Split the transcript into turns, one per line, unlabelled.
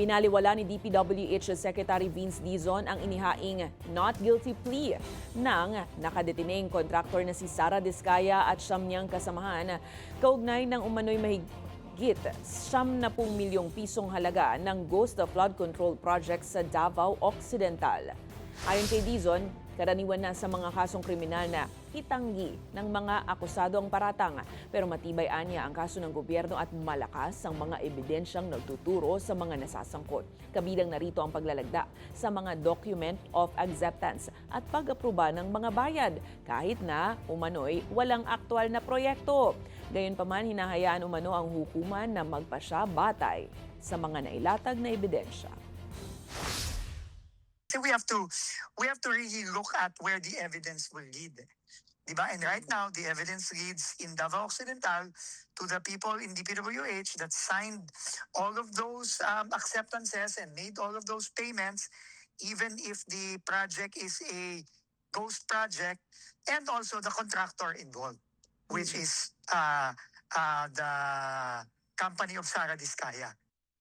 Binaliwala ni DPWH Secretary Vince Dizon ang inihaing not guilty plea ng nakadetining kontraktor na si Sara Diskaya at siyam niyang kasamahan kaugnay ng umano'y mahigit 70 milyong pisong halaga ng Ghost Flood Control Project sa Davao Occidental. Ayon kay Dizon, karaniwan na sa mga kasong kriminal na itanggi ng mga akusado ang paratang. Pero matibay anya ang kaso ng gobyerno at malakas ang mga ebidensyang nagtuturo sa mga nasasangkot. Kabilang narito ang paglalagda sa mga document of acceptance at pag-aproba ng mga bayad kahit na umano'y walang aktwal na proyekto. Gayunpaman, hinahayaan umano ang hukuman na magpasya batay sa mga nailatag na ebidensya.
So we have to really look at where the evidence will lead. Diba? And right now, the evidence leads in Davao Occidental to the people in DPWH that signed all of those acceptances and made all of those payments, even if the project is a ghost project, and also the contractor involved, which is the company of Sara Diskaya.